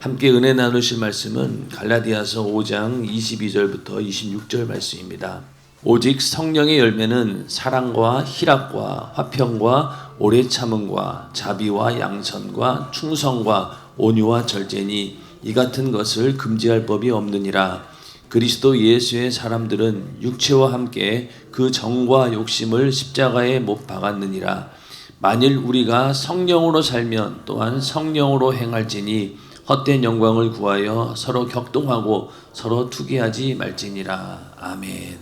함께 은혜 나누실 말씀은 갈라디아서 5장 22절부터 26절 말씀입니다. 오직 성령의 열매는 사랑과 희락과 화평과 오래 참음과 자비와 양선과 충성과 온유와 절제니 이 같은 것을 금지할 법이 없느니라. 그리스도 예수의 사람들은 육체와 함께 그 정과 욕심을 십자가에 못 박았느니라. 만일 우리가 성령으로 살면 또한 성령으로 행할지니 헛된 영광을 구하여 서로 격동하고 서로 투기하지 말지니라. 아멘.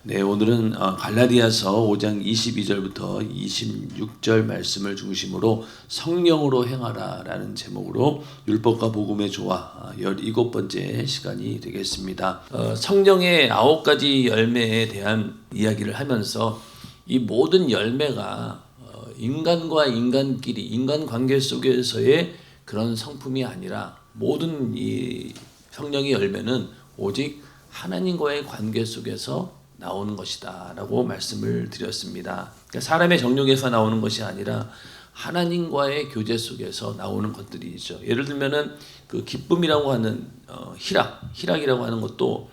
네, 오늘은 갈라디아서 5장 22절부터 26절 말씀을 중심으로 성령으로 행하라 라는 제목으로 율법과 복음의 조화 17번째 시간이 되겠습니다. 성령의 9가지 열매에 대한 이야기를 하면서 이 모든 열매가 인간과 인간끼리 인간관계 속에서의 그런 성품이 아니라 모든 이 성령의 열매는 오직 하나님과의 관계 속에서 나오는 것이다 라고 말씀을 드렸습니다. 그러니까 사람의 정욕에서 나오는 것이 아니라 하나님과의 교제 속에서 나오는 것들이죠. 예를 들면은 그 기쁨이라고 하는 희락이라고 하는 것도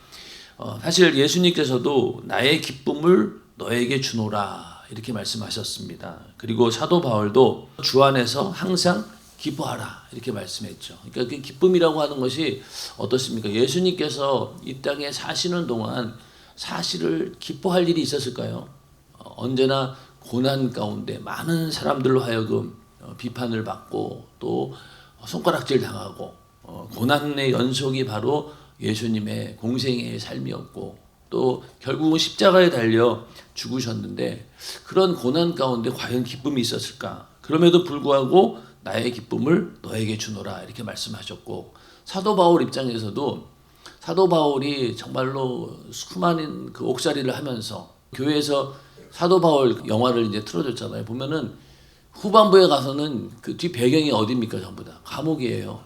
사실 예수님께서도 나의 기쁨을 너에게 주노라 이렇게 말씀하셨습니다. 그리고 사도 바울도 주 안에서 항상 기뻐하라 이렇게 말씀했죠. 그러니까 그 기쁨이라고 하는 것이 어떻습니까? 예수님께서 이 땅에 사시는 동안 사실을 기뻐할 일이 있었을까요? 언제나 고난 가운데 많은 사람들로 하여금 비판을 받고 또 손가락질 당하고 고난의 연속이 바로 예수님의 공생의 삶이었고 또 결국은 십자가에 달려 죽으셨는데 그런 고난 가운데 과연 기쁨이 있었을까? 그럼에도 불구하고 나의 기쁨을 너에게 주노라 이렇게 말씀하셨고 사도 바울 입장에서도 사도 바울이 정말로 수많은 그 옥살이를 하면서 교회에서 사도 바울 영화를 이제 틀어줬잖아요. 보면은 후반부에 가서는 그 뒤 배경이 어디입니까? 전부 다 감옥이에요.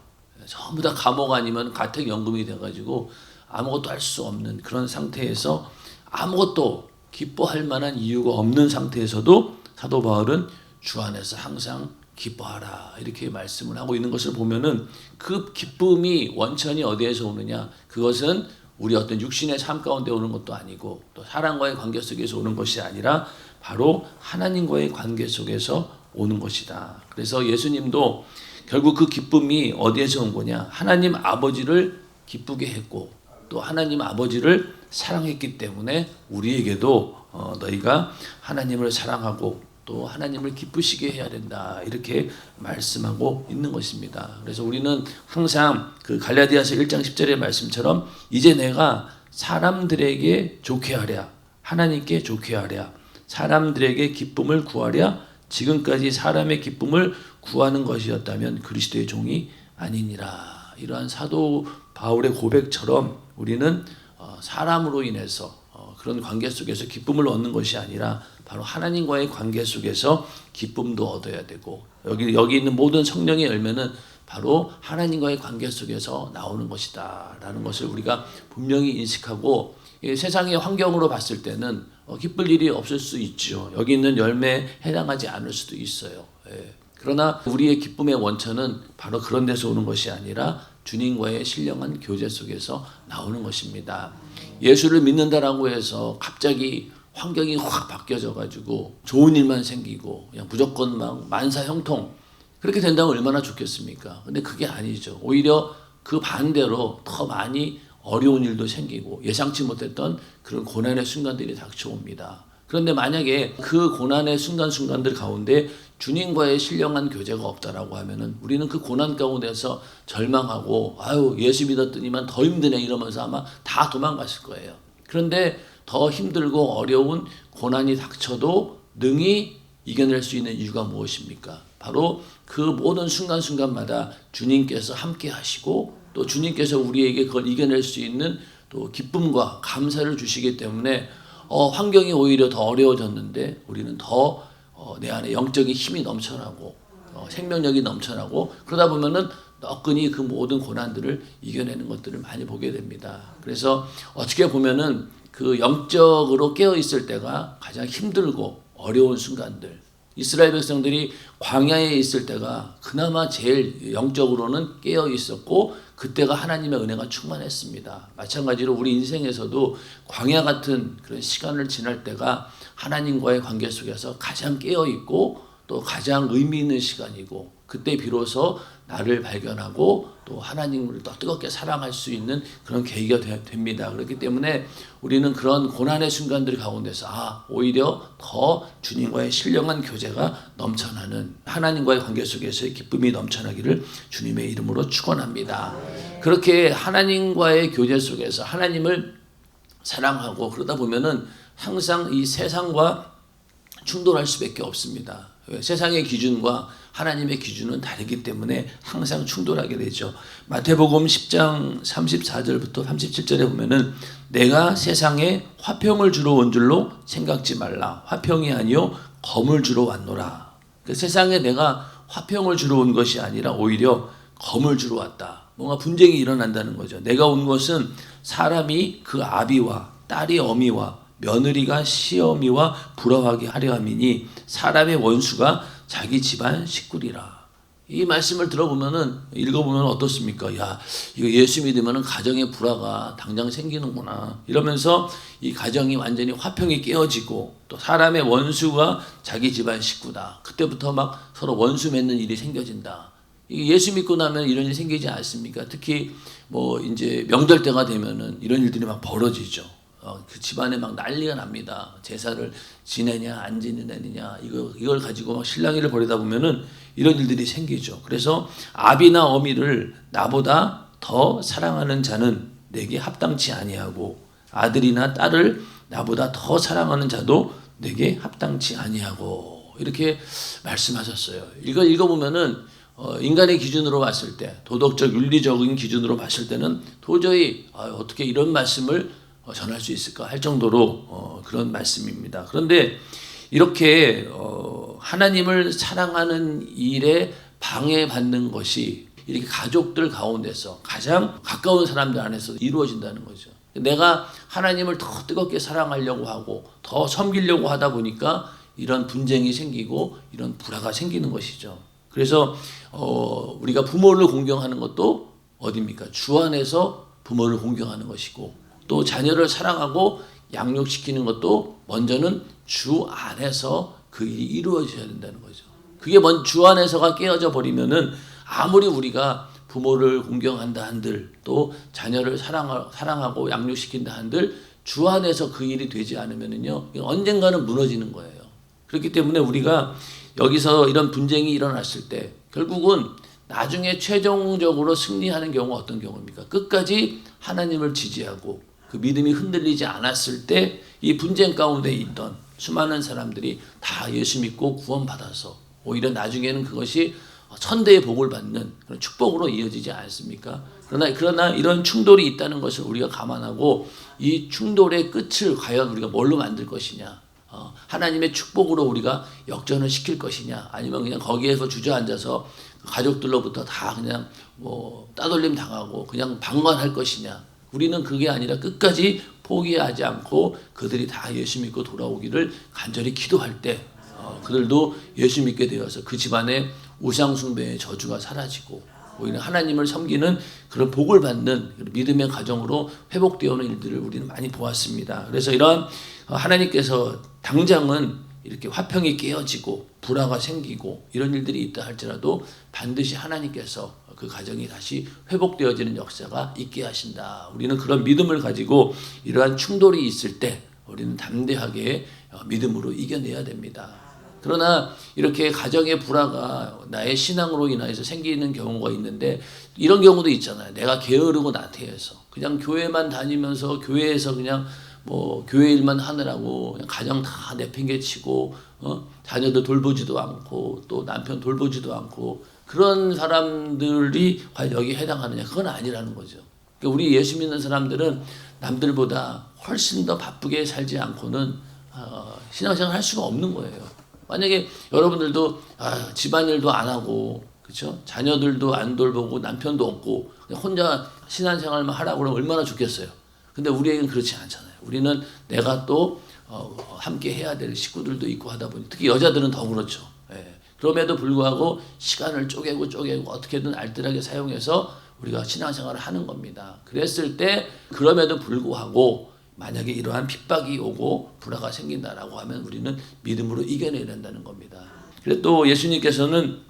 전부 다 감옥 아니면 가택연금이 돼가지고 아무것도 할 수 없는 그런 상태에서 아무것도 기뻐할 만한 이유가 없는 상태에서도 사도 바울은 주 안에서 항상 기뻐하라 이렇게 말씀을 하고 있는 것을 보면은 그 기쁨이 원천이 어디에서 오느냐? 그것은 우리 어떤 육신의 삶 가운데 오는 것도 아니고 또 사람과의 관계 속에서 오는 것이 아니라 바로 하나님과의 관계 속에서 오는 것이다. 그래서 예수님도 결국 그 기쁨이 어디에서 온 거냐? 하나님 아버지를 기쁘게 했고 또 하나님 아버지를 사랑했기 때문에 우리에게도 너희가 하나님을 사랑하고 또 하나님을 기쁘시게 해야 된다 이렇게 말씀하고 있는 것입니다. 그래서 우리는 항상 그 갈라디아서 1장 10절의 말씀처럼 이제 내가 사람들에게 좋게 하랴 하나님께 좋게 하랴 사람들에게 기쁨을 구하랴 지금까지 사람의 기쁨을 구하는 것이었다면 그리스도의 종이 아니니라. 이러한 사도 바울의 고백처럼 우리는 사람으로 인해서 그런 관계 속에서 기쁨을 얻는 것이 아니라 바로 하나님과의 관계 속에서 기쁨도 얻어야 되고 여기 있는 모든 성령의 열매는 바로 하나님과의 관계 속에서 나오는 것이다 라는 것을 우리가 분명히 인식하고 세상의 환경으로 봤을 때는 기쁠 일이 없을 수 있죠. 여기 있는 열매에 해당하지 않을 수도 있어요. 그러나 우리의 기쁨의 원천은 바로 그런 데서 오는 것이 아니라 주님과의 신령한 교제 속에서 나오는 것입니다. 예수를 믿는다라고 해서 갑자기 환경이 확 바뀌어져 가지고 좋은 일만 생기고 그냥 무조건 막 만사형통 그렇게 된다면 얼마나 좋겠습니까? 근데 그게 아니죠. 오히려 그 반대로 더 많이 어려운 일도 생기고 예상치 못했던 그런 고난의 순간들이 닥쳐옵니다. 그런데 만약에 그 고난의 순간들 가운데 주님과의 신령한 교제가 없다라고 하면은 우리는 그 고난 가운데서 절망하고 예수 믿었더니만 더 힘드네 이러면서 아마 다 도망갔을 거예요. 그런데 더 힘들고 어려운 고난이 닥쳐도 능히 이겨낼 수 있는 이유가 무엇입니까? 바로 그 모든 순간순간마다 주님께서 함께 하시고 또 주님께서 우리에게 그걸 이겨낼 수 있는 또 기쁨과 감사를 주시기 때문에 환경이 오히려 더 어려워졌는데 우리는 더 내 안에 영적인 힘이 넘쳐나고 생명력이 넘쳐나고 그러다 보면은 너끈히 그 모든 고난들을 이겨내는 것들을 많이 보게 됩니다. 그래서 어떻게 보면은 그 영적으로 깨어 있을 때가 가장 힘들고 어려운 순간들 이스라엘 백성들이 광야에 있을 때가 그나마 제일 영적으로는 깨어 있었고 그때가 하나님의 은혜가 충만했습니다. 마찬가지로 우리 인생에서도 광야 같은 그런 시간을 지날 때가 하나님과의 관계 속에서 가장 깨어 있고 또 가장 의미 있는 시간이고 그때 비로소 나를 발견하고 또 하나님을 더 뜨겁게 사랑할 수 있는 그런 계기가 됩니다. 그렇기 때문에 우리는 그런 고난의 순간들 가운데서 오히려 더 주님과의 신령한 교제가 넘쳐나는 하나님과의 관계 속에서의 기쁨이 넘쳐나기를 주님의 이름으로 축원합니다. 그렇게 하나님과의 교제 속에서 하나님을 사랑하고 그러다 보면은 항상 이 세상과 충돌할 수밖에 없습니다. 세상의 기준과 하나님의 기준은 다르기 때문에 항상 충돌하게 되죠. 마태복음 10장 34절부터 37절에 보면은 내가 세상에 화평을 주러 온 줄로 생각지 말라. 화평이 아니요 검을 주러 왔노라. 세상에 내가 화평을 주러 온 것이 아니라 오히려 검을 주러 왔다. 뭔가 분쟁이 일어난다는 거죠. 내가 온 것은 사람이 그 아비와 딸이 어미와 며느리가 시어미와 부러워하게 하려 함이니 사람의 원수가 자기 집안 식구리라. 이 말씀을 들어보면은 읽어보면 어떻습니까? 야, 이거 예수 믿으면은 가정의 불화가 당장 생기는구나. 이러면서 이 가정이 완전히 화평이 깨어지고 또 사람의 원수가 자기 집안 식구다. 그때부터 막 서로 원수 맺는 일이 생겨진다. 예수 믿고 나면 이런 일이 생기지 않습니까? 특히 뭐 이제 명절 때가 되면은 이런 일들이 막 벌어지죠. 그 집안에 막 난리가 납니다. 제사를 지내냐 안 지내느냐 이걸 가지고 막 실랑이를 벌이다 보면은 이런 일들이 생기죠. 그래서 아비나 어미를 나보다 더 사랑하는 자는 내게 합당치 아니하고 아들이나 딸을 나보다 더 사랑하는 자도 내게 합당치 아니하고 이렇게 말씀하셨어요. 이걸 읽어보면은 인간의 기준으로 봤을 때 도덕적 윤리적인 기준으로 봤을 때는 도저히 어떻게 이런 말씀을 전할 수 있을까 할 정도로 그런 말씀입니다. 그런데 이렇게 하나님을 사랑하는 일에 방해받는 것이 이렇게 가족들 가운데서 가장 가까운 사람들 안에서 이루어진다는 거죠. 내가 하나님을 더 뜨겁게 사랑하려고 하고 더 섬기려고 하다 보니까 이런 분쟁이 생기고 이런 불화가 생기는 것이죠. 그래서 우리가 부모를 공경하는 것도 어디입니까? 주 안에서 부모를 공경하는 것이고 또 자녀를 사랑하고 양육시키는 것도 먼저는 주 안에서 그 일이 이루어져야 된다는 거죠. 그게 주 안에서가 깨어져 버리면은 아무리 우리가 부모를 공경한다 한들 또 자녀를 사랑하고 양육시킨다 한들 주 안에서 그 일이 되지 않으면은요 언젠가는 무너지는 거예요. 그렇기 때문에 우리가 여기서 이런 분쟁이 일어났을 때 결국은 나중에 최종적으로 승리하는 경우가 어떤 경우입니까? 끝까지 하나님을 지지하고 그 믿음이 흔들리지 않았을 때 이 분쟁 가운데 있던 수많은 사람들이 다 예수 믿고 구원받아서 오히려 나중에는 그것이 천대의 복을 받는 그런 축복으로 이어지지 않습니까? 그러나 이런 충돌이 있다는 것을 우리가 감안하고 이 충돌의 끝을 과연 우리가 뭘로 만들 것이냐? 하나님의 축복으로 우리가 역전을 시킬 것이냐? 아니면 그냥 거기에서 주저앉아서 가족들로부터 다 그냥 뭐 따돌림 당하고 그냥 방관할 것이냐? 우리는 그게 아니라 끝까지 포기하지 않고 그들이 다 예수 믿고 돌아오기를 간절히 기도할 때 그들도 예수 믿게 되어서 그 집안에 우상 숭배의 저주가 사라지고 오히려 하나님을 섬기는 그런 복을 받는 믿음의 가정으로 회복되어 오는 일들을 우리는 많이 보았습니다. 그래서 이러한 하나님께서 당장은 이렇게 화평이 깨어지고 불화가 생기고 이런 일들이 있다 할지라도 반드시 하나님께서 그 가정이 다시 회복되어지는 역사가 있게 하신다. 우리는 그런 믿음을 가지고 이러한 충돌이 있을 때 우리는 담대하게 믿음으로 이겨내야 됩니다. 그러나 이렇게 가정의 불화가 나의 신앙으로 인해서 생기는 경우가 있는데 이런 경우도 있잖아요. 내가 게으르고 나태해서 그냥 교회만 다니면서 교회에서 그냥 뭐 교회 일만 하느라고 그냥 가정 다 내팽개치고 자녀들 돌보지도 않고 또 남편 돌보지도 않고 그런 사람들이 과연 여기에 해당하느냐? 그건 아니라는 거죠. 그러니까 우리 예수 믿는 사람들은 남들보다 훨씬 더 바쁘게 살지 않고는 신앙생활 할 수가 없는 거예요. 만약에 여러분들도 집안일도 안 하고 그렇죠? 자녀들도 안 돌보고 남편도 없고 그냥 혼자 신앙생활만 하라고 그러면 얼마나 좋겠어요. 근데 우리에게는 그렇지 않잖아요. 우리는 내가 또 함께 해야 될 식구들도 있고 하다 보니 특히 여자들은 더 그렇죠. 예. 그럼에도 불구하고 시간을 쪼개고 어떻게든 알뜰하게 사용해서 우리가 신앙생활을 하는 겁니다. 그랬을 때 그럼에도 불구하고 만약에 이러한 핍박이 오고 불화가 생긴다라고 하면 우리는 믿음으로 이겨내야 된다는 겁니다. 그래서 또 예수님께서는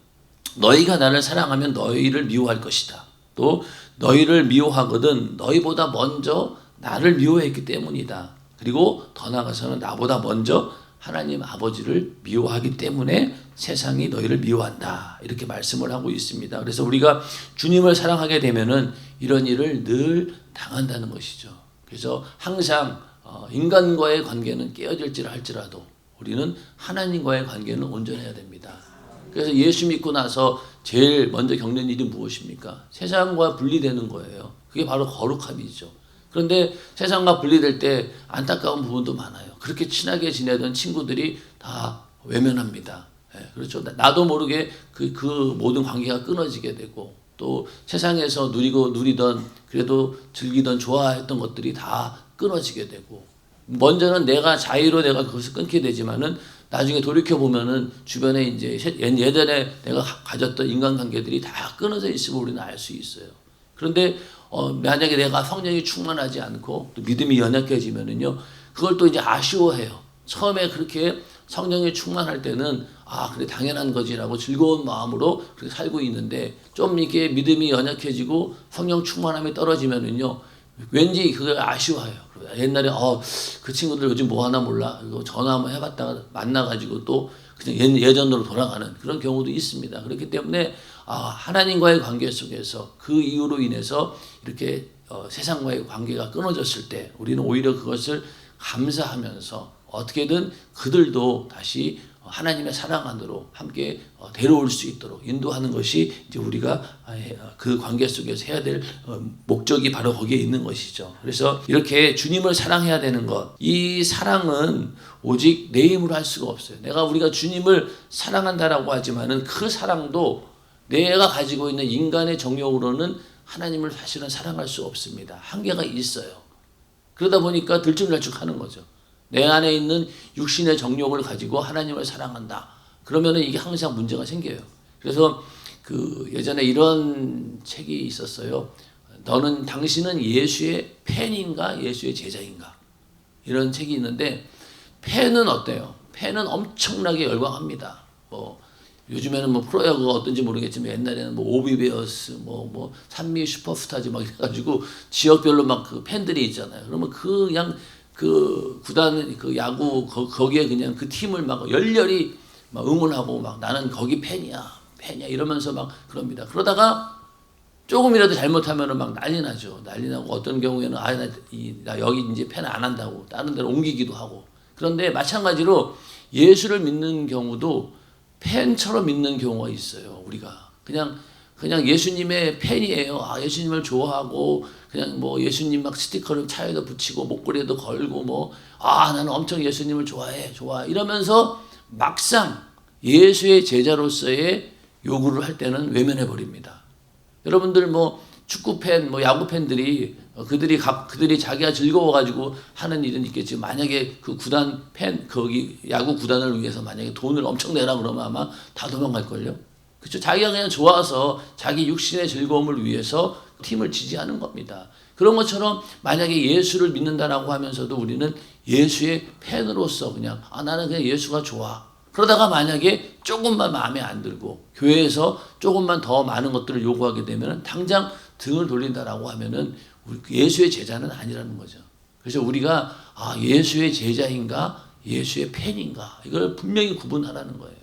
너희가 나를 사랑하면 너희를 미워할 것이다. 또 너희를 미워하거든 너희보다 먼저 나를 미워했기 때문이다. 그리고 더 나아가서는 나보다 먼저 하나님 아버지를 미워하기 때문에 세상이 너희를 미워한다. 이렇게 말씀을 하고 있습니다. 그래서 우리가 주님을 사랑하게 되면은 이런 일을 늘 당한다는 것이죠. 그래서 항상 인간과의 관계는 깨어질지라 할지라도 우리는 하나님과의 관계는 온전해야 됩니다. 그래서 예수 믿고 나서 제일 먼저 겪는 일이 무엇입니까? 세상과 분리되는 거예요. 그게 바로 거룩함이죠. 그런데 세상과 분리될 때 안타까운 부분도 많아요. 그렇게 친하게 지내던 친구들이 다 외면합니다. 예, 그렇죠. 나도 모르게 그 모든 관계가 끊어지게 되고 또 세상에서 누리던 그래도 즐기던 좋아했던 것들이 다 끊어지게 되고 먼저는 내가 자의로 내가 그것을 끊게 되지만은 나중에 돌이켜 보면은 주변에 이제 예전에 내가 가졌던 인간관계들이 다 끊어져 있음을 우리는 알 수 있어요. 그런데 만약에 내가 성령이 충만하지 않고 또 믿음이 연약해지면은요, 그걸 또 이제 아쉬워해요. 처음에 그렇게 성령이 충만할 때는 그래 당연한 거지라고 즐거운 마음으로 그렇게 살고 있는데 좀 이렇게 믿음이 연약해지고 성령 충만함이 떨어지면은요, 왠지 그걸 아쉬워해요. 옛날에 그 친구들 요즘 뭐 하나 몰라. 이거 전화 한번 해봤다가 만나가지고 또 그냥 예전으로 돌아가는 그런 경우도 있습니다. 그렇기 때문에 하나님과의 관계 속에서 그 이유로 인해서 이렇게 세상과의 관계가 끊어졌을 때 우리는 오히려 그것을 감사하면서 어떻게든 그들도 다시 하나님의 사랑 안으로 함께 데려올 수 있도록 인도하는 것이 이제 우리가 그 관계 속에서 해야 될 목적이 바로 거기에 있는 것이죠. 그래서 이렇게 주님을 사랑해야 되는 것, 이 사랑은 오직 내 힘으로 할 수가 없어요. 우리가 주님을 사랑한다라고 하지만은 그 사랑도 내가 가지고 있는 인간의 정욕으로는 하나님을 사실은 사랑할 수 없습니다. 한계가 있어요. 그러다 보니까 들쭉날쭉하는 거죠. 내 안에 있는 육신의 정욕을 가지고 하나님을 사랑한다. 그러면은 이게 항상 문제가 생겨요. 그래서 예전에 이런 책이 있었어요. 당신은 예수의 팬인가 예수의 제자인가? 이런 책이 있는데 팬은 어때요? 팬은 엄청나게 열광합니다. 요즘에는 프로야구가 어떤지 모르겠지만 옛날에는 오비베어스, 산미 슈퍼스타즈 막 이래가지고 지역별로 막 그 팬들이 있잖아요. 그러면 그냥 그 구단 야구 거기에 그냥 그 팀을 막 열렬히 막 응원하고 막 나는 거기 팬이야 이러면서 막 그럽니다. 그러다가 조금이라도 잘못하면은 막 난리 나죠. 난리 나고 어떤 경우에는 나 여기 이제 팬 안 한다고 다른 데로 옮기기도 하고. 그런데 마찬가지로 예수를 믿는 경우도 팬처럼 믿는 경우가 있어요. 우리가 그냥 예수님의 팬이에요. 예수님을 좋아하고 그냥 예수님 막 스티커를 차에도 붙이고 목걸이에도 걸고 나는 엄청 예수님을 좋아해 이러면서 막상 예수의 제자로서의 요구를 할 때는 외면해 버립니다. 여러분들 축구 팬, 야구 팬들이 그들이 자기가 즐거워가지고 하는 일은 있겠지. 만약에 그 구단 팬 거기 야구 구단을 위해서 만약에 돈을 엄청 내라 그러면 아마 다 도망갈 걸요. 그렇죠. 자기가 그냥 좋아서 자기 육신의 즐거움을 위해서 팀을 지지하는 겁니다. 그런 것처럼 만약에 예수를 믿는다라고 하면서도 우리는 예수의 팬으로서 그냥 나는 그냥 예수가 좋아. 그러다가 만약에 조금만 마음에 안 들고 교회에서 조금만 더 많은 것들을 요구하게 되면 당장 등을 돌린다라고 하면은 예수의 제자는 아니라는 거죠. 그래서 우리가 예수의 제자인가 예수의 팬인가 이걸 분명히 구분하라는 거예요.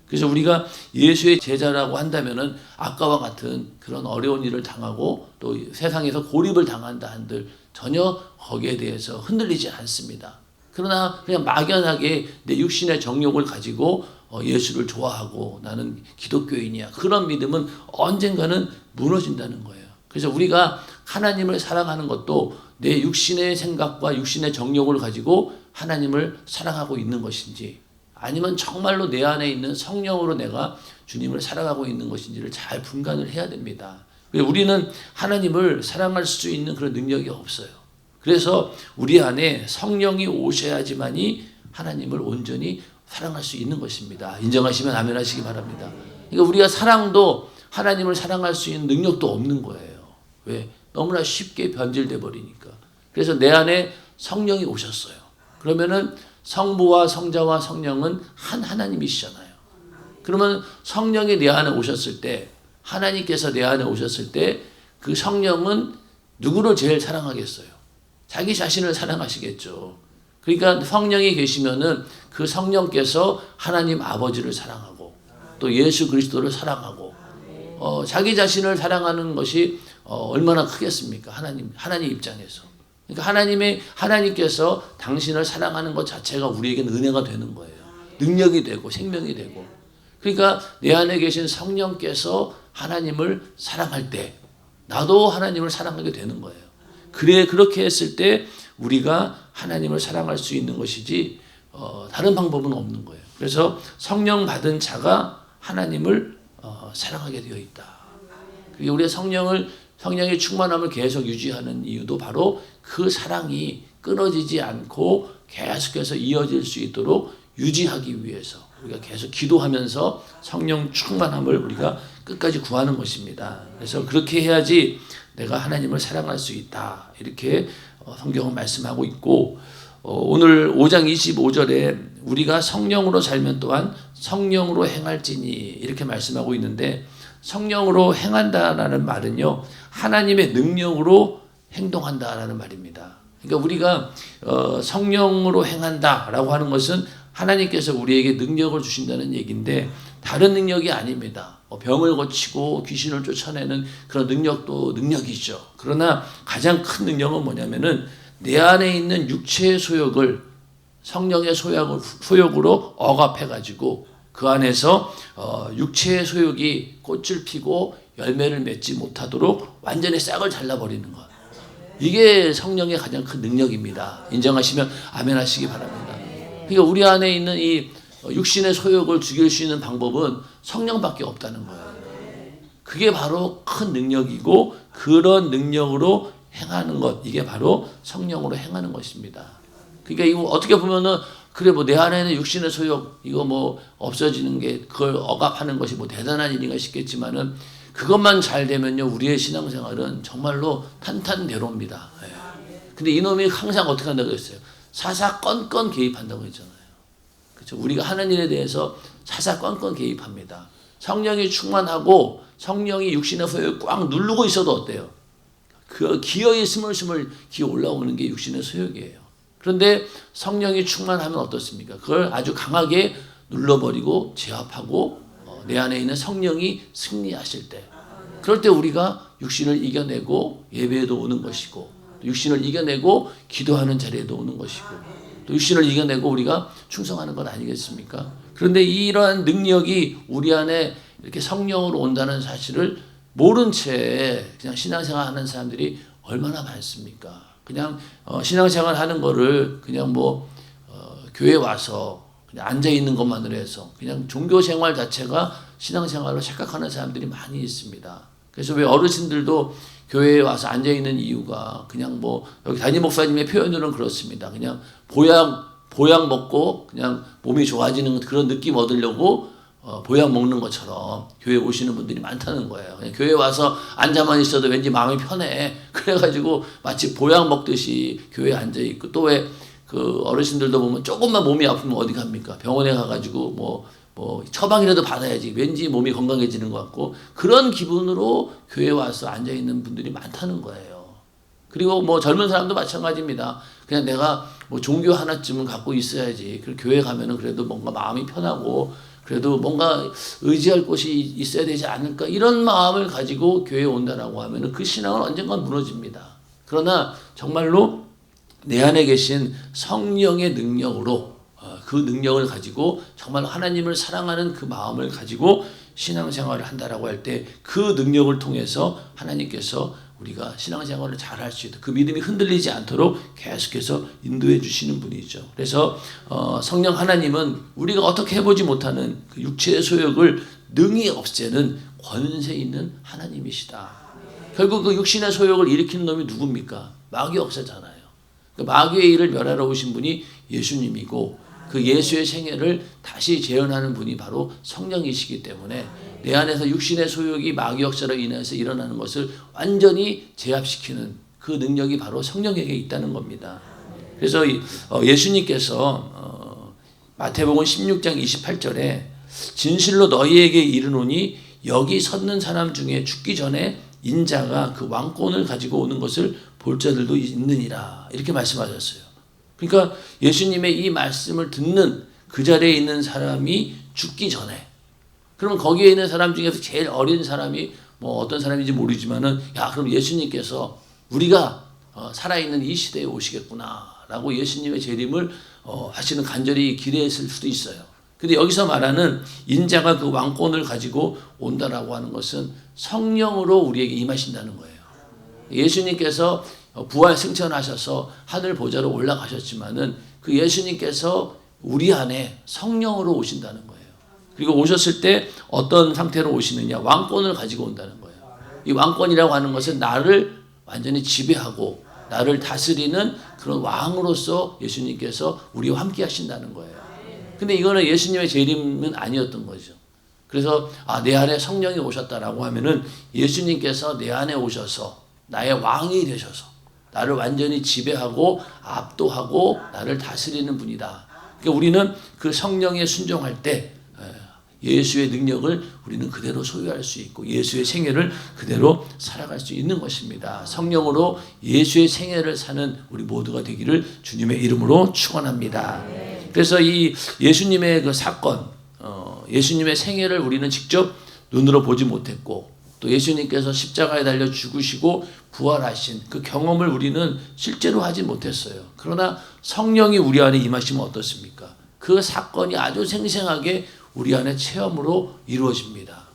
그래서 우리가 예수의 제자라고 한다면은 아까와 같은 그런 어려운 일을 당하고 또 세상에서 고립을 당한다 한들 전혀 거기에 대해서 흔들리지 않습니다. 그러나 그냥 막연하게 내 육신의 정욕을 가지고 예수를 좋아하고 나는 기독교인이야. 그런 믿음은 언젠가는 무너진다는 거예요. 그래서 우리가 하나님을 사랑하는 것도 내 육신의 생각과 육신의 정욕을 가지고 하나님을 사랑하고 있는 것인지 아니면 정말로 내 안에 있는 성령으로 내가 주님을 사랑하고 있는 것인지를 잘 분간을 해야 됩니다. 우리는 하나님을 사랑할 수 있는 그런 능력이 없어요. 그래서 우리 안에 성령이 오셔야지만이 하나님을 온전히 사랑할 수 있는 것입니다. 인정하시면 아멘 하시기 바랍니다. 그러니까 우리가 사랑도 하나님을 사랑할 수 있는 능력도 없는 거예요. 왜? 너무나 쉽게 변질돼 버리니까. 그래서 내 안에 성령이 오셨어요. 그러면은 성부와 성자와 성령은 한 하나님이시잖아요. 그러면 성령이 내 안에 오셨을 때, 하나님께서 내 안에 오셨을 때 그 성령은 누구를 제일 사랑하겠어요? 자기 자신을 사랑하시겠죠. 그러니까 성령이 계시면은 그 성령께서 하나님 아버지를 사랑하고 또 예수 그리스도를 사랑하고 자기 자신을 사랑하는 것이 얼마나 크겠습니까? 하나님 입장에서. 그러니까 하나님께서 당신을 사랑하는 것 자체가 우리에게는 은혜가 되는 거예요. 능력이 되고 생명이 되고. 그러니까 내 안에 계신 성령께서 하나님을 사랑할 때 나도 하나님을 사랑하게 되는 거예요. 그렇게 했을 때 우리가 하나님을 사랑할 수 있는 것이지 다른 방법은 없는 거예요. 그래서 성령 받은 자가 하나님을 사랑하게 되어 있다. 그리고 우리가 성령의 충만함을 계속 유지하는 이유도 바로 그 사랑이 끊어지지 않고 계속해서 이어질 수 있도록 유지하기 위해서 우리가 계속 기도하면서 성령 충만함을 우리가 끝까지 구하는 것입니다. 그래서 그렇게 해야지 내가 하나님을 사랑할 수 있다. 이렇게 성경은 말씀하고 있고 오늘 5장 25절에 우리가 성령으로 살면 또한 성령으로 행할지니 이렇게 말씀하고 있는데 성령으로 행한다라는 말은요. 하나님의 능력으로 행동한다라는 말입니다. 그러니까 우리가 성령으로 행한다라고 하는 것은 하나님께서 우리에게 능력을 주신다는 얘기인데 다른 능력이 아닙니다. 병을 고치고 귀신을 쫓아내는 그런 능력도 능력이죠. 그러나 가장 큰 능력은 뭐냐면은 내 안에 있는 육체의 소욕을 성령의 소욕으로 억압해가지고 그 안에서 육체의 소욕이 꽃을 피고 열매를 맺지 못하도록 완전히 싹을 잘라버리는 것. 이게 성령의 가장 큰 능력입니다. 인정하시면 아멘 하시기 바랍니다. 그러니까 우리 안에 있는 이 육신의 소욕을 죽일 수 있는 방법은 성령밖에 없다는 거예요. 그게 바로 큰 능력이고 그런 능력으로 행하는 것, 이게 바로 성령으로 행하는 것입니다. 그러니까 이거 어떻게 보면은 그래 뭐 내 안에 있는 육신의 소욕 이거 뭐 없어지는 게 그걸 억압하는 것이 뭐 대단한 일인가 싶겠지만은 그것만 잘 되면요 우리의 신앙생활은 정말로 탄탄대로입니다. 근데 이놈이 항상 어떻게 한다고 했어요? 사사건건 개입한다고 했잖아요. 그렇죠? 우리가 하는 일에 대해서 사사건건 개입합니다. 성령이 충만하고 성령이 육신의 소욕을 꽉 누르고 있어도 어때요? 그 기어이 스물스물 기어 올라오는 게 육신의 소욕이에요. 그런데 성령이 충만하면 어떻습니까? 그걸 아주 강하게 눌러버리고 제압하고 내 안에 있는 성령이 승리하실 때 그럴 때 우리가 육신을 이겨내고 예배에도 오는 것이고 육신을 이겨내고 기도하는 자리에도 오는 것이고 또 육신을 이겨내고 우리가 충성하는 것 아니겠습니까? 그런데 이러한 능력이 우리 안에 이렇게 성령으로 온다는 사실을 모른 채 그냥 신앙생활 하는 사람들이 얼마나 많습니까? 그냥 신앙생활 하는 거를 그냥 교회 와서 그냥 앉아 있는 것만으로 해서 그냥 종교 생활 자체가 신앙생활로 착각하는 사람들이 많이 있습니다. 그래서 왜 어르신들도 교회에 와서 앉아 있는 이유가 그냥 여기 담임 목사님의 표현으로는 그렇습니다. 그냥 보약 먹고 그냥 몸이 좋아지는 그런 느낌 얻으려고 보약 먹는 것처럼 교회 오시는 분들이 많다는 거예요. 그냥 교회 와서 앉아만 있어도 왠지 마음이 편해. 그래가지고 마치 보약 먹듯이 교회에 앉아 있고 또 왜 그 어르신들도 보면 조금만 몸이 아프면 어디 갑니까? 병원에 가가지고 처방이라도 받아야지. 왠지 몸이 건강해지는 것 같고 그런 기분으로 교회에 와서 앉아 있는 분들이 많다는 거예요. 그리고 젊은 사람도 마찬가지입니다. 그냥 내가 종교 하나쯤은 갖고 있어야지. 그 교회 가면은 그래도 뭔가 마음이 편하고 그래도 뭔가 의지할 곳이 있어야 되지 않을까 이런 마음을 가지고 교회에 온다라고 하면은 그 신앙은 언젠간 무너집니다. 그러나 정말로 내 안에 계신 성령의 능력으로 그 능력을 가지고 정말 하나님을 사랑하는 그 마음을 가지고 신앙생활을 한다라고 할 때 그 능력을 통해서 하나님께서 우리가 신앙생활을 잘 할 수 있도록 그 믿음이 흔들리지 않도록 계속해서 인도해 주시는 분이죠. 그래서 성령 하나님은 우리가 어떻게 해보지 못하는 그 육체의 소욕을 능히 없애는 권세 있는 하나님이시다. 결국 그 육신의 소욕을 일으키는 놈이 누굽니까? 마귀 역사잖아요. 마귀의 일을 멸하러 오신 분이 예수님이고 그 예수의 생애를 다시 재현하는 분이 바로 성령이시기 때문에 내 안에서 육신의 소욕이 마귀 역사로 인해서 일어나는 것을 완전히 제압시키는 그 능력이 바로 성령에게 있다는 겁니다. 그래서 예수님께서 마태복음 16장 28절에 진실로 너희에게 이르노니 여기 섰는 사람 중에 죽기 전에 인자가 그 왕권을 가지고 오는 것을 볼 자들도 있느니라 이렇게 말씀하셨어요. 그러니까 예수님의 이 말씀을 듣는 그 자리에 있는 사람이 죽기 전에, 그러면 거기에 있는 사람 중에서 제일 어린 사람이 뭐 어떤 사람인지 모르지만은 야 그럼 예수님께서 우리가 살아있는 이 시대에 오시겠구나 라고 예수님의 재림을 하시는 간절히 기대했을 수도 있어요. 근데 여기서 말하는 인자가 그 왕권을 가지고 온다라고 하는 것은 성령으로 우리에게 임하신다는 거예요. 예수님께서 부활 승천하셔서 하늘 보좌로 올라가셨지만은 그 예수님께서 우리 안에 성령으로 오신다는 거예요. 그리고 오셨을 때 어떤 상태로 오시느냐? 왕권을 가지고 온다는 거예요. 이 왕권이라고 하는 것은 나를 완전히 지배하고 나를 다스리는 그런 왕으로서 예수님께서 우리와 함께 하신다는 거예요. 근데 이거는 예수님의 재림은 아니었던 거죠. 그래서 내 안에 성령이 오셨다라고 하면은 예수님께서 내 안에 오셔서 나의 왕이 되셔서 나를 완전히 지배하고 압도하고 나를 다스리는 분이다. 그러니까 우리는 그 성령에 순종할 때 예수의 능력을 우리는 그대로 소유할 수 있고 예수의 생애를 그대로 살아갈 수 있는 것입니다. 성령으로 예수의 생애를 사는 우리 모두가 되기를 주님의 이름으로 축원합니다. 그래서 이 예수님의 그 사건, 예수님의 생애를 우리는 직접 눈으로 보지 못했고 또 예수님께서 십자가에 달려 죽으시고 부활하신 그 경험을 우리는 실제로 하지 못했어요. 그러나 성령이 우리 안에 임하시면 어떻습니까? 그 사건이 아주 생생하게 우리 안에 체험으로 이루어집니다.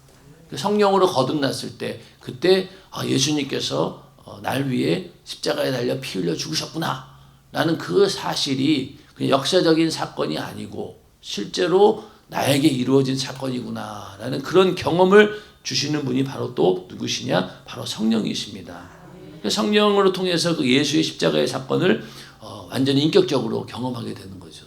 성령으로 거듭났을 때 그때 예수님께서 날 위해 십자가에 달려 피 흘려 죽으셨구나 라는 그 사실이 그냥 역사적인 사건이 아니고 실제로 나에게 이루어진 사건이구나 라는 그런 경험을 주시는 분이 바로 또 누구시냐? 바로 성령이십니다. 성령으로 통해서 그 예수의 십자가의 사건을 완전히 인격적으로 경험하게 되는 거죠.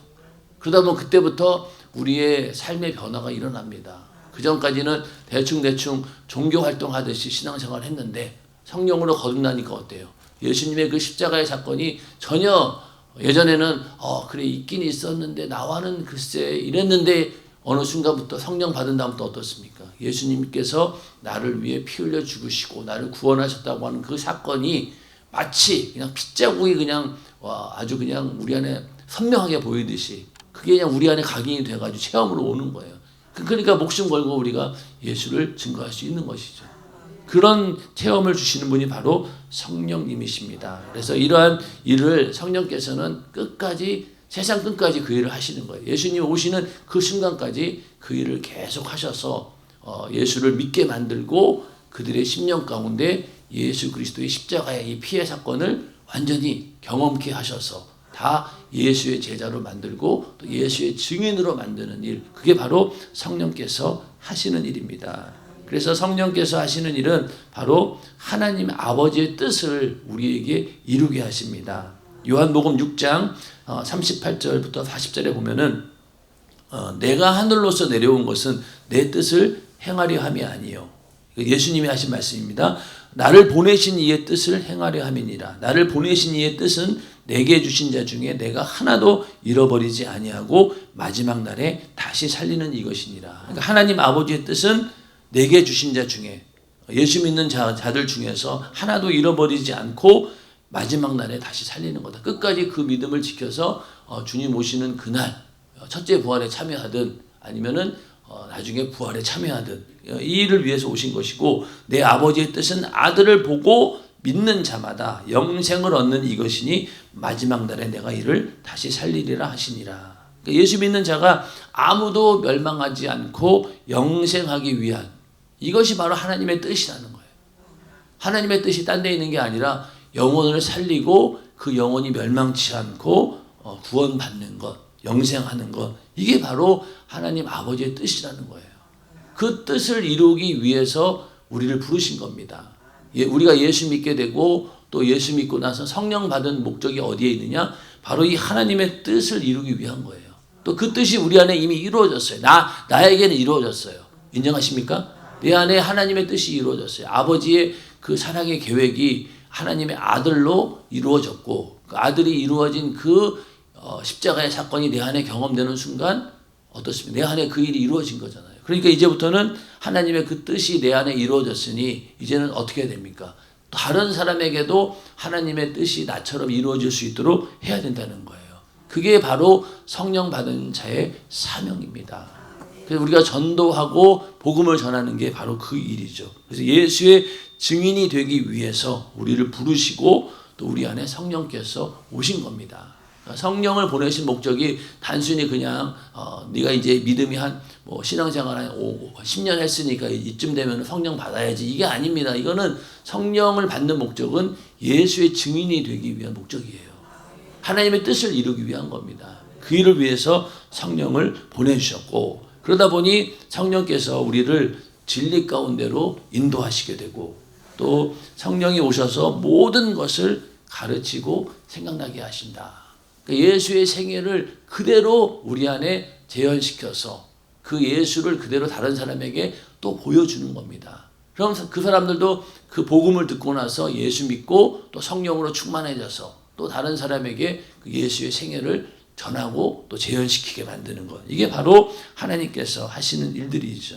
그러다 보면 그때부터 우리의 삶의 변화가 일어납니다. 그 전까지는 대충 종교 활동하듯이 신앙생활을 했는데 성령으로 거듭나니까 어때요? 예수님의 그 십자가의 사건이 전혀 예전에는 그래 있긴 있었는데 나와는 글쎄 이랬는데 어느 순간부터 성령 받은 다음부터 어떻습니까? 예수님께서 나를 위해 피 흘려 죽으시고 나를 구원하셨다고 하는 그 사건이 마치 그냥 핏자국이 그냥 아주 그냥 우리 안에 선명하게 보이듯이 그게 그냥 우리 안에 각인이 돼가지고 체험으로 오는 거예요. 그러니까 목숨 걸고 우리가 예수를 증거할 수 있는 것이죠. 그런 체험을 주시는 분이 바로 성령님이십니다. 그래서 이러한 일을 성령께서는 끝까지 세상 끝까지 그 일을 하시는 거예요. 예수님 오시는 그 순간까지 그 일을 계속 하셔서 예수를 믿게 만들고 그들의 심령 가운데 예수 그리스도의 십자가의 이 피해 사건을 완전히 경험케 하셔서 다 예수의 제자로 만들고 또 예수의 증인으로 만드는 일, 그게 바로 성령께서 하시는 일입니다. 그래서 성령께서 하시는 일은 바로 하나님 아버지의 뜻을 우리에게 이루게 하십니다. 요한복음 6장 38절부터 40절에 보면은 내가 하늘로서 내려온 것은 내 뜻을 행하려 함이 아니요. 예수님이 하신 말씀입니다. 나를 보내신 이의 뜻을 행하려 함이니라. 나를 보내신 이의 뜻은 내게 주신 자 중에 내가 하나도 잃어버리지 아니하고 마지막 날에 다시 살리는 이것이니라. 그러니까 하나님 아버지의 뜻은 내게 주신 자 중에 예수 믿는 자들 중에서 하나도 잃어버리지 않고 마지막 날에 다시 살리는 거다. 끝까지 그 믿음을 지켜서 주님 오시는 그날 첫째 부활에 참여하든 아니면은 나중에 부활에 참여하든 이 일을 위해서 오신 것이고 내 아버지의 뜻은 아들을 보고 믿는 자마다 영생을 얻는 이것이니 마지막 날에 내가 이를 다시 살리리라 하시니라. 그러니까 예수 믿는 자가 아무도 멸망하지 않고 영생하기 위한 이것이 바로 하나님의 뜻이라는 거예요. 하나님의 뜻이 딴 데 있는 게 아니라 영혼을 살리고 그 영혼이 멸망치 않고 구원받는 것, 영생하는 것, 이게 바로 하나님 아버지의 뜻이라는 거예요. 그 뜻을 이루기 위해서 우리를 부르신 겁니다. 우리가 예수 믿게 되고 또 예수 믿고 나서 성령 받은 목적이 어디에 있느냐? 바로 이 하나님의 뜻을 이루기 위한 거예요. 또 그 뜻이 우리 안에 이미 이루어졌어요. 나에게는 이루어졌어요. 인정하십니까? 내 안에 하나님의 뜻이 이루어졌어요. 아버지의 그 사랑의 계획이 하나님의 아들로 이루어졌고 그 아들이 이루어진 그 십자가의 사건이 내 안에 경험되는 순간 어떻습니까? 내 안에 그 일이 이루어진 거잖아요. 그러니까 이제부터는 하나님의 그 뜻이 내 안에 이루어졌으니 이제는 어떻게 해야 됩니까? 다른 사람에게도 하나님의 뜻이 나처럼 이루어질 수 있도록 해야 된다는 거예요. 그게 바로 성령 받은 자의 사명입니다. 그래서 우리가 전도하고 복음을 전하는 게 바로 그 일이죠. 그래서 예수의 증인이 되기 위해서 우리를 부르시고 또 우리 안에 성령께서 오신 겁니다. 성령을 보내신 목적이 단순히 그냥 네가 이제 믿음이 신앙생활 한 10년 했으니까 이쯤 되면 성령 받아야지 이게 아닙니다. 이거는 성령을 받는 목적은 예수의 증인이 되기 위한 목적이에요. 하나님의 뜻을 이루기 위한 겁니다. 그 일을 위해서 성령을 보내주셨고 그러다 보니 성령께서 우리를 진리 가운데로 인도하시게 되고 또 성령이 오셔서 모든 것을 가르치고 생각나게 하신다. 예수의 생애를 그대로 우리 안에 재현시켜서 그 예수를 그대로 다른 사람에게 또 보여주는 겁니다. 그럼 그 사람들도 그 복음을 듣고 나서 예수 믿고 또 성령으로 충만해져서 또 다른 사람에게 그 예수의 생애를 전하고 또 재현시키게 만드는 것. 이게 바로 하나님께서 하시는 일들이죠.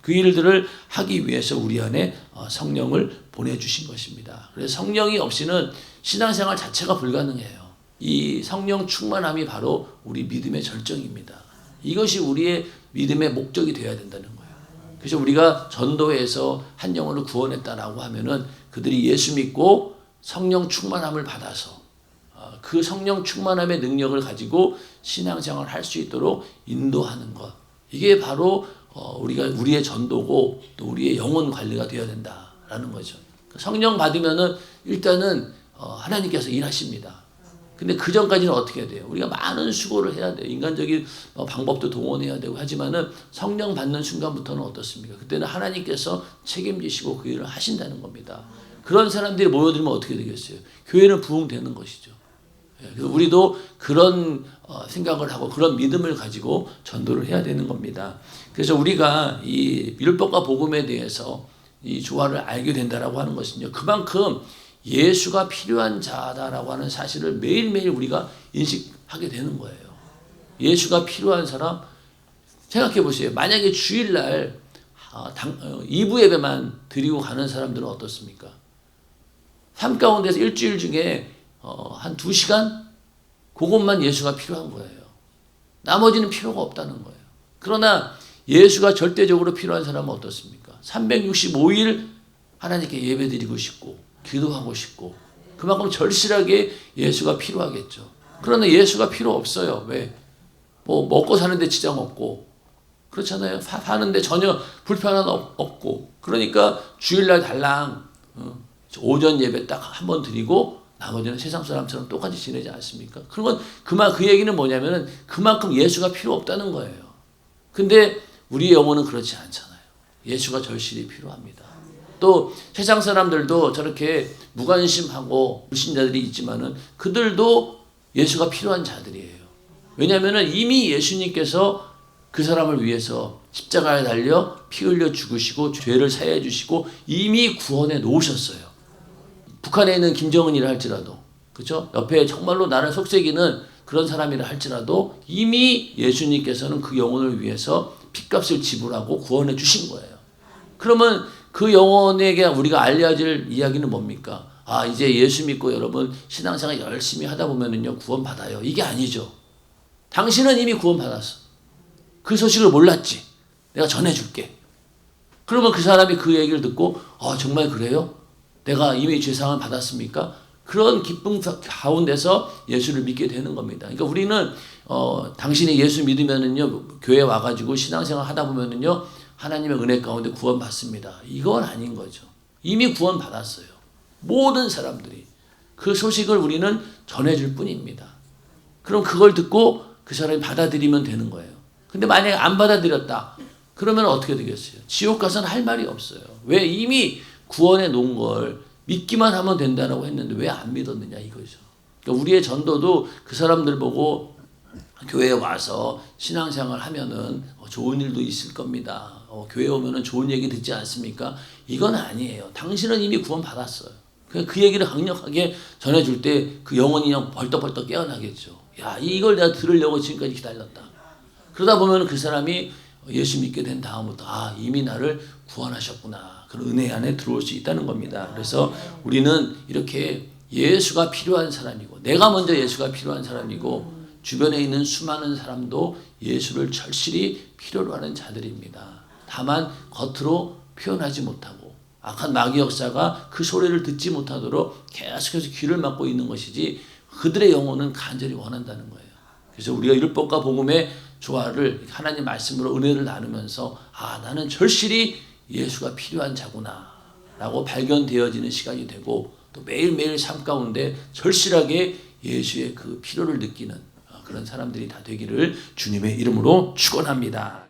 그 일들을 하기 위해서 우리 안에 성령을 보내주신 것입니다. 그래서 성령이 없이는 신앙생활 자체가 불가능해요. 이 성령 충만함이 바로 우리 믿음의 절정입니다. 이것이 우리의 믿음의 목적이 되어야 된다는 거예요. 그래서 우리가 전도해서 한 영혼을 구원했다라고 하면은 그들이 예수 믿고 성령 충만함을 받아서 그 성령 충만함의 능력을 가지고 신앙생활을 할 수 있도록 인도하는 것. 이게 바로 우리의 전도고 또 우리의 영혼 관리가 되어야 된다라는 거죠. 성령 받으면은 일단은 하나님께서 일하십니다. 근데 그 전까지는 어떻게 해야 돼요? 우리가 많은 수고를 해야 돼요. 인간적인 방법도 동원해야 되고 하지만은 성령 받는 순간부터는 어떻습니까? 그때는 하나님께서 책임지시고 그 일을 하신다는 겁니다. 그런 사람들이 모여들면 어떻게 되겠어요? 교회는 부흥되는 것이죠. 우리도 그런 생각을 하고 그런 믿음을 가지고 전도를 해야 되는 겁니다. 그래서 우리가 이 율법과 복음에 대해서 이 조화를 알게 된다라고 하는 것은요. 그만큼 예수가 필요한 자다라고 하는 사실을 매일매일 우리가 인식하게 되는 거예요. 예수가 필요한 사람 생각해 보세요. 만약에 주일날 2부 예배만 드리고 가는 사람들은 어떻습니까? 삶 가운데서 일주일 중에 한 2시간? 그것만 예수가 필요한 거예요. 나머지는 필요가 없다는 거예요. 그러나 예수가 절대적으로 필요한 사람은 어떻습니까? 365일 하나님께 예배드리고 싶고 기도하고 싶고 그만큼 절실하게 예수가 필요하겠죠. 그러나 예수가 필요 없어요. 왜? 먹고 사는데 지장 없고 그렇잖아요. 사는데 전혀 불편함 없고 그러니까 주일날 달랑 오전 예배 딱 한 번 드리고 나머지는 세상 사람처럼 똑같이 지내지 않습니까? 그러면 그 얘기는 뭐냐면은 그만큼 예수가 필요 없다는 거예요. 근데 우리의 영혼은 그렇지 않잖아요. 예수가 절실히 필요합니다. 또 세상 사람들도 저렇게 무관심하고 불신자들이 있지만은 그들도 예수가 필요한 자들이에요. 왜냐하면은 이미 예수님께서 그 사람을 위해서 십자가에 달려 피 흘려 죽으시고 죄를 사해 주시고 이미 구원해 놓으셨어요. 북한에 있는 김정은이라 할지라도 그렇죠? 옆에 정말로 나를 속삭이는 그런 사람이라 할지라도 이미 예수님께서는 그 영혼을 위해서 핏값을 지불하고 구원해 주신 거예요. 그러면 그 영혼에게 우리가 알려질 이야기는 뭡니까? 이제 예수 믿고 여러분 신앙생활 열심히 하다 보면은요 구원 받아요. 이게 아니죠. 당신은 이미 구원 받았어. 그 소식을 몰랐지. 내가 전해줄게. 그러면 그 사람이 그 얘기를 듣고 정말 그래요? 내가 이미 죄상을 받았습니까? 그런 기쁨 가운데서 예수를 믿게 되는 겁니다. 그러니까 우리는 당신이 예수 믿으면은요 교회 와가지고 신앙생활 하다 보면은요 하나님의 은혜 가운데 구원 받습니다. 이건 아닌 거죠. 이미 구원 받았어요. 모든 사람들이 그 소식을 우리는 전해줄 뿐입니다. 그럼 그걸 듣고 그 사람이 받아들이면 되는 거예요. 근데 만약에 안 받아들였다. 그러면 어떻게 되겠어요? 지옥 가서는 할 말이 없어요. 왜? 이미 구원해 놓은 걸 믿기만 하면 된다라고 했는데 왜 안 믿었느냐 이거죠. 그러니까 우리의 전도도 그 사람들 보고 교회에 와서 신앙생활 하면은 좋은 일도 있을 겁니다. 교회 오면은 좋은 얘기 듣지 않습니까? 이건 아니에요. 당신은 이미 구원 받았어요. 그 얘기를 강력하게 전해줄 때 그 영혼이 그냥 벌떡벌떡 깨어나겠죠. 야, 이걸 내가 들으려고 지금까지 기다렸다. 그러다 보면 그 사람이 예수 믿게 된 다음부터 이미 나를 구원하셨구나. 그런 은혜 안에 들어올 수 있다는 겁니다. 그래서 우리는 이렇게 예수가 필요한 사람이고 내가 먼저 예수가 필요한 사람이고 주변에 있는 수많은 사람도 예수를 절실히 필요로 하는 자들입니다. 다만 겉으로 표현하지 못하고 악한 마귀 역사가 그 소리를 듣지 못하도록 계속해서 귀를 막고 있는 것이지 그들의 영혼은 간절히 원한다는 거예요. 그래서 우리가 율법과 복음의 조화를 하나님 말씀으로 은혜를 나누면서 나는 절실히 예수가 필요한 자구나 라고 발견되어지는 시간이 되고 또 매일매일 삶 가운데 절실하게 예수의 그 필요를 느끼는 그런 사람들이 다 되기를 주님의 이름으로 축원합니다.